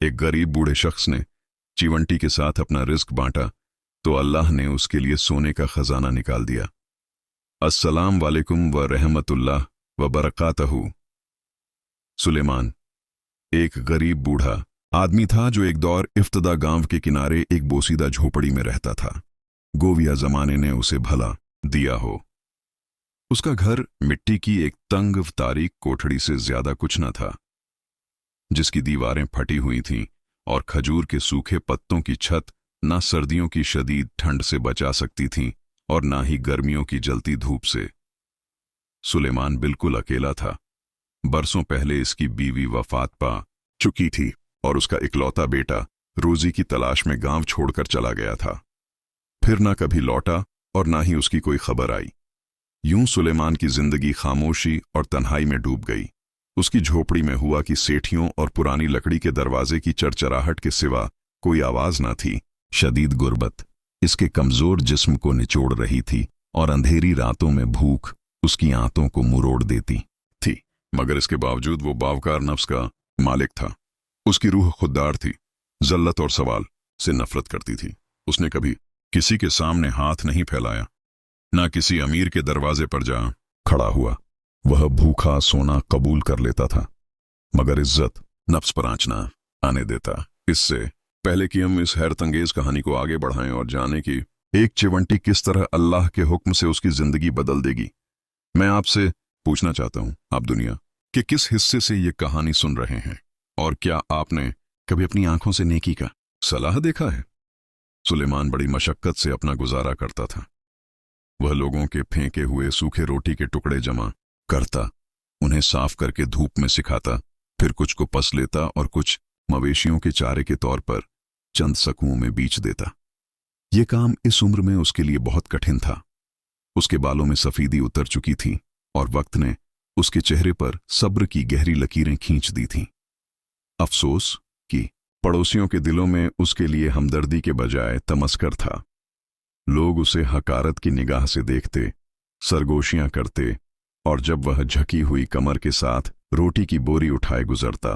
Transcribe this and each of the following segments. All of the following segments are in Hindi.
एक गरीब बूढ़े शख्स ने चिवंटी के साथ अपना रिस्क बांटा तो अल्लाह ने उसके लिए सोने का खजाना निकाल दिया। अस्सलाम वालेकुम व रहमतुल्लाह व बरकातहू। सुलेमान एक गरीब बूढ़ा आदमी था जो एक दौर इफ्तदा गांव के किनारे एक बोसीदा झोपड़ी में रहता था। गोविया जमाने ने उसे भला दिया हो। उसका घर मिट्टी की एक तंग तारीक कोठड़ी से ज्यादा कुछ न था, जिसकी दीवारें फटी हुई थीं और खजूर के सूखे पत्तों की छत ना सर्दियों की शदीद ठंड से बचा सकती थी और ना ही गर्मियों की जलती धूप से। सुलेमान बिल्कुल अकेला था। बरसों पहले इसकी बीवी वफात पा चुकी थी और उसका इकलौता बेटा रोजी की तलाश में गांव छोड़कर चला गया था। फिर ना कभी लौटा और ना ही उसकी कोई खबर आई। यूं सुलेमान की जिंदगी खामोशी और तन्हाई में डूब गई। उसकी झोपड़ी में हुआ कि सेठियों और पुरानी लकड़ी के दरवाजे की चरचराहट के सिवा कोई आवाज न थी। शदीद गुर्बत इसके कमजोर जिस्म को निचोड़ रही थी और अंधेरी रातों में भूख उसकी आंतों को मुरोड़ देती थी। मगर इसके बावजूद वो बावकार नफ्स का मालिक था। उसकी रूह खुददार थी, जल्लत और सवाल से नफरत करती थी। उसने कभी किसी के सामने हाथ नहीं फैलाया, ना किसी अमीर के दरवाजे पर जा खड़ा हुआ। वह भूखा सोना कबूल कर लेता था, मगर इज्जत नफ्स पर आंच ना आने देता। इससे पहले कि हम इस हैरतंगेज कहानी को आगे बढ़ाएं और जानें कि एक चिवंटी किस तरह अल्लाह के हुक्म से उसकी जिंदगी बदल देगी, मैं आपसे पूछना चाहता हूं, आप दुनिया के किस हिस्से से ये कहानी सुन रहे हैं और क्या आपने कभी अपनी आंखों से नेकी का सलाह देखा है? सुलेमान बड़ी मशक्कत से अपना गुजारा करता था। वह लोगों के फेंके हुए सूखे रोटी के टुकड़े जमा करता, उन्हें साफ करके धूप में सिखाता, फिर कुछ को पस लेता और कुछ मवेशियों के चारे के तौर पर चंद सकुओं में बीच देता। ये काम इस उम्र में उसके लिए बहुत कठिन था। उसके बालों में सफेदी उतर चुकी थी और वक्त ने उसके चेहरे पर सब्र की गहरी लकीरें खींच दी थीं। अफसोस कि पड़ोसियों के दिलों में उसके लिए हमदर्दी के बजाय तमस्कर था। लोग उसे हकारत की निगाह से देखते, सरगोशियां करते और जब वह झकी हुई कमर के साथ रोटी की बोरी उठाए गुजरता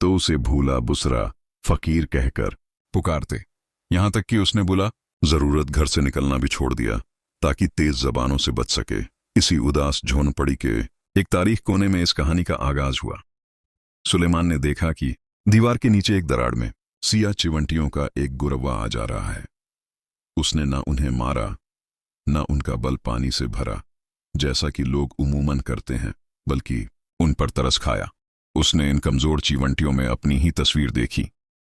तो उसे भूला बुसरा फकीर कहकर पुकारते। यहां तक कि उसने बोला जरूरत घर से निकलना भी छोड़ दिया ताकि तेज जबानों से बच सके। इसी उदास झोंपड़ी के एक तारीख कोने में इस कहानी का आगाज हुआ। सुलेमान ने देखा कि दीवार के नीचे एक दराड़ में सिया चिवंटियों का एक गुरवा आ जा रहा है। उसने न उन्हें मारा, न उनका बल पानी से भरा जैसा कि लोग उमूमन करते हैं, बल्कि उन पर तरस खाया। उसने इन कमजोर चिवंटियों में अपनी ही तस्वीर देखी।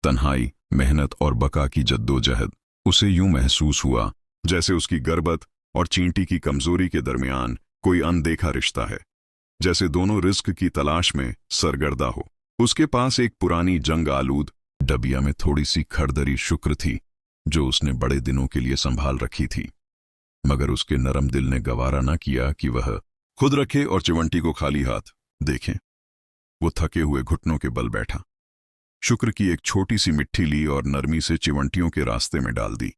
तन्हाई, मेहनत और बका की जद्दोजहद। उसे यूं महसूस हुआ जैसे उसकी गर्बत और चींटी की कमजोरी के दरमियान कोई अनदेखा रिश्ता है, जैसे दोनों रिस्क की तलाश में सरगर्दा हो। उसके पास एक पुरानी जंग आलूद डबिया में थोड़ी सी खरदरी शुक्र थी जो उसने बड़े दिनों के लिए संभाल रखी थी, मगर उसके नरम दिल ने गवारा न किया कि वह खुद रखे और चिवंटी को खाली हाथ देखें। वो थके हुए घुटनों के बल बैठा, शुक्र की एक छोटी सी मिट्टी ली और नरमी से चिवंटियों के रास्ते में डाल दी।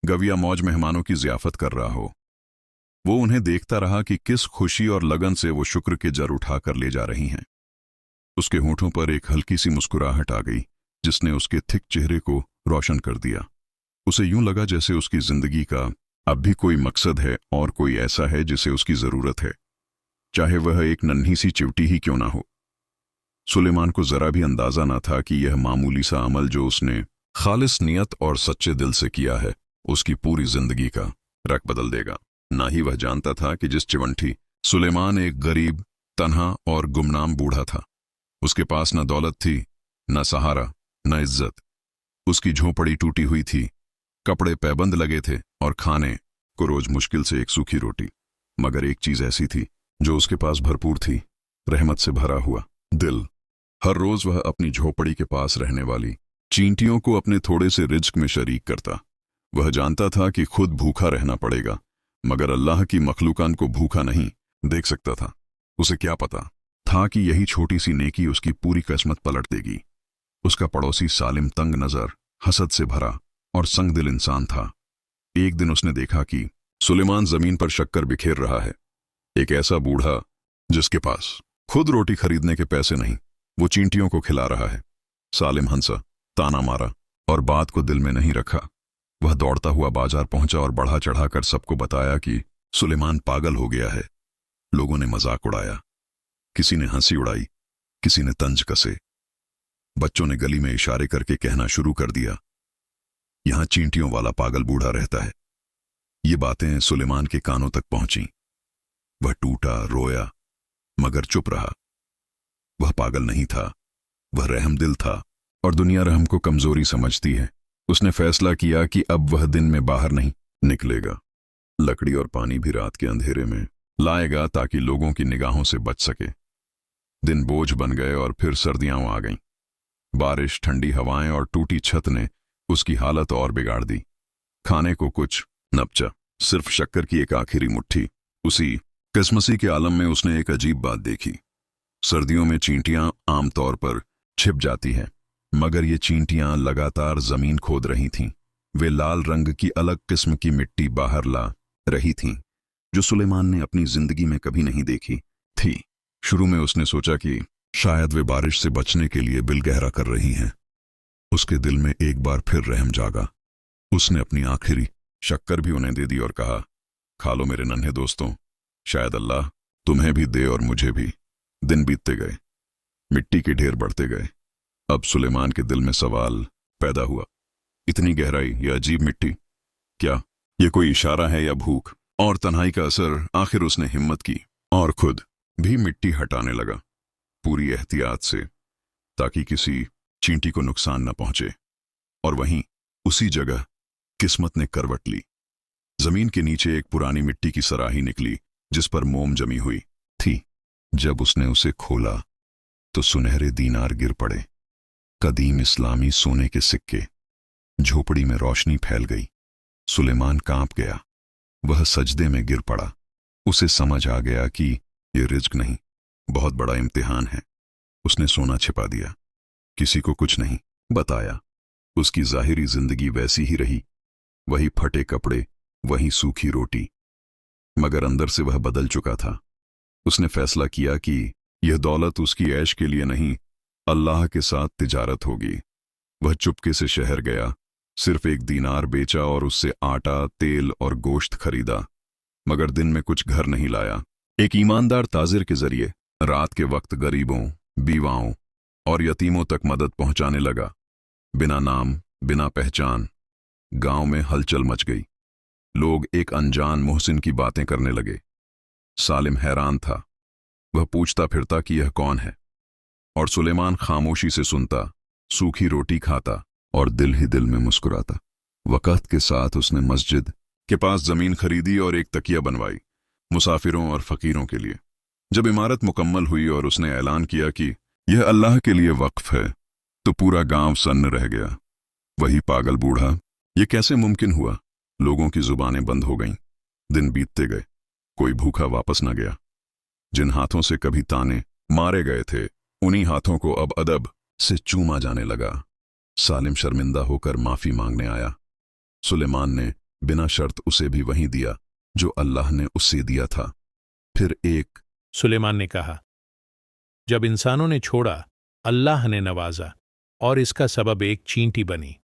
गविया मौज मेहमानों की जियाफत कर रहा हो। वो उन्हें देखता रहा कि किस खुशी और लगन से वो शुक्र के जर उठाकर ले जा रही हैं। उसके होठों पर एक हल्की सी मुस्कुराहट आ गई जिसने उसके थिक चेहरे को रोशन कर दिया। उसे यूं लगा जैसे उसकी जिंदगी का अब भी कोई मकसद है और कोई ऐसा है जिसे उसकी जरूरत है, चाहे वह एक नन्ही सी चिवटी ही क्यों ना हो। सुलेमान को जरा भी अंदाजा ना था कि यह मामूली सा अमल जो उसने खालिस नियत और सच्चे दिल से किया है उसकी पूरी जिंदगी का रख बदल देगा। ना ही वह जानता था कि जिस चिवंटी सुलेमान एक गरीब, तन्हा और गुमनाम बूढ़ा था। उसके पास न दौलत थी, न सहारा, न इज्जत। उसकी झोपड़ी टूटी हुई थी, कपड़े पैबंद लगे थे और खाने को रोज मुश्किल से एक सूखी रोटी। मगर एक चीज ऐसी थी जो उसके पास भरपूर थी, रहमत से भरा हुआ दिल। हर रोज वह अपनी झोपड़ी के पास रहने वाली चींटियों को अपने थोड़े से रिज्क में शरीक करता। वह जानता था कि खुद भूखा रहना पड़ेगा, मगर अल्लाह की मखलूकान को भूखा नहीं देख सकता था। उसे क्या पता था कि यही छोटी सी नेकी उसकी पूरी किस्मत पलट देगी। उसका पड़ोसी सालिम तंग नजर, हसद से भरा और संगदिल इंसान था। एक दिन उसने देखा कि सुलेमान जमीन पर शक्कर बिखेर रहा है। एक ऐसा बूढ़ा जिसके पास खुद रोटी खरीदने के पैसे नहीं, वो चींटियों को खिला रहा है। सालिम हंसा, ताना मारा और बात को दिल में नहीं रखा। वह दौड़ता हुआ बाजार पहुंचा और बढ़ा चढ़ाकर सबको बताया कि सुलेमान पागल हो गया है। लोगों ने मजाक उड़ाया, किसी ने हंसी उड़ाई, किसी ने तंज कसे। बच्चों ने गली में इशारे करके कहना शुरू कर दिया, यहां चींटियों वाला पागल बूढ़ा रहता है। ये बातें सुलेमान के कानों तक पहुंची। वह टूटा, रोया, मगर चुप रहा। वह पागल नहीं था, वह रहमदिल था, और दुनिया रहम को कमजोरी समझती है। उसने फैसला किया कि अब वह दिन में बाहर नहीं निकलेगा। लकड़ी और पानी भी रात के अंधेरे में लाएगा ताकि लोगों की निगाहों से बच सके। दिन बोझ बन गए और फिर सर्दियां आ गईं। बारिश, ठंडी हवाएं और टूटी छत ने उसकी हालत और बिगाड़ दी। खाने को कुछ न बचा, सिर्फ शक्कर की एक आखिरी मुट्ठी। उसी क्रिसमसी के आलम में उसने एक अजीब बात देखी। सर्दियों में चींटियां आमतौर पर छिप जाती हैं, मगर ये चींटियां लगातार जमीन खोद रही थीं। वे लाल रंग की अलग किस्म की मिट्टी बाहर ला रही थीं, जो सुलेमान ने अपनी जिंदगी में कभी नहीं देखी थी। शुरू में उसने सोचा कि शायद वे बारिश से बचने के लिए बिल गहरा कर रही हैं। उसके दिल में एक बार फिर रहम जागा। उसने अपनी आखिरी शक्कर भी उन्हें दे दी और कहा, खा लो मेरे नन्हे दोस्तों, शायद अल्लाह तुम्हें भी दे और मुझे भी। दिन बीतते गए, मिट्टी के ढेर बढ़ते गए। अब सुलेमान के दिल में सवाल पैदा हुआ, इतनी गहराई, यह अजीब मिट्टी, क्या ये कोई इशारा है या भूख और तन्हाई का असर? आखिर उसने हिम्मत की और खुद भी मिट्टी हटाने लगा, पूरी एहतियात से, ताकि किसी चींटी को नुकसान न पहुंचे। और वहीं उसी जगह किस्मत ने करवट ली। जमीन के नीचे एक पुरानी मिट्टी की सराही निकली, जिस पर मोम जमी हुई थी। जब उसने उसे खोला तो सुनहरे दीनार गिर पड़े, कदीम इस्लामी सोने के सिक्के। झोपड़ी में रोशनी फैल गई। सुलेमान कांप गया। वह सजदे में गिर पड़ा। उसे समझ आ गया कि यह रिज्क नहीं, बहुत बड़ा इम्तिहान है। उसने सोना छिपा दिया, किसी को कुछ नहीं बताया। उसकी जाहिरी जिंदगी वैसी ही रही, वही फटे कपड़े, वही सूखी रोटी, मगर अंदर से वह बदल चुका था। उसने फैसला किया कि यह दौलत उसकी ऐश के लिए नहीं, अल्लाह के साथ तिजारत होगी। वह चुपके से शहर गया, सिर्फ एक दीनार बेचा और उससे आटा, तेल और गोश्त खरीदा, मगर दिन में कुछ घर नहीं लाया। एक ईमानदार ताजिर के जरिए रात के वक्त गरीबों, बीवाओं और यतीमों तक मदद पहुंचाने लगा। बिना नाम, बिना पहचान, गांव में हलचल मच गई। लोग एक अनजान मोहसिन की बातें करने लगे। सालिम हैरान था। वह पूछता फिरता कि यह कौन है, और सुलेमान खामोशी से सुनता, सूखी रोटी खाता और दिल ही दिल में मुस्कुराता। वक़्त के साथ उसने मस्जिद के पास जमीन खरीदी और एक तकिया बनवाई, मुसाफिरों और फकीरों के लिए। जब इमारत मुकम्मल हुई और उसने ऐलान किया कि यह अल्लाह के लिए वक्फ है, तो पूरा गांव सन्न रह गया। वही पागल बूढ़ा, यह कैसे मुमकिन हुआ? लोगों की जुबानें बंद हो गईं। दिन बीतते गए, कोई भूखा वापस न गया। जिन हाथों से कभी ताने मारे गए थे, उन्हीं हाथों को अब अदब से चूमा जाने लगा। सालिम शर्मिंदा होकर माफी मांगने आया। सुलेमान ने बिना शर्त उसे भी वही दिया जो अल्लाह ने उससे दिया था। फिर एक सुलेमान ने कहा, जब इंसानों ने छोड़ा, अल्लाह ने नवाजा, और इसका सबब एक चींटी बनी।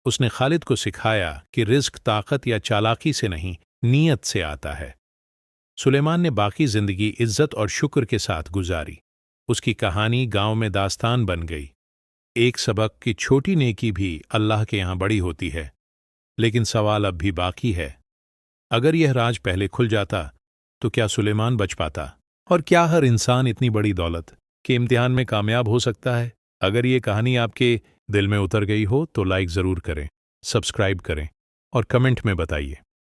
उसने खालिद को सिखाया कि रिज्क ताकत या चालाकी से नहीं, नीयत से आता है। सुलेमान ने बाकी जिंदगी इज्जत और शुक्र के साथ गुजारी। उसकी कहानी गांव में दास्तान बन गई। एक सबक कि छोटी नेकी भी अल्लाह के यहां बड़ी होती है। लेकिन सवाल अब भी बाकी है, अगर यह राज पहले खुल जाता तो क्या सुलेमान बच पाता? और क्या हर इंसान इतनी बड़ी दौलत के इम्तिहान में कामयाब हो सकता है? अगर ये कहानी आपके दिल में उतर गई हो तो लाइक ज़रूर करें, सब्सक्राइब करें और कमेंट में बताइए।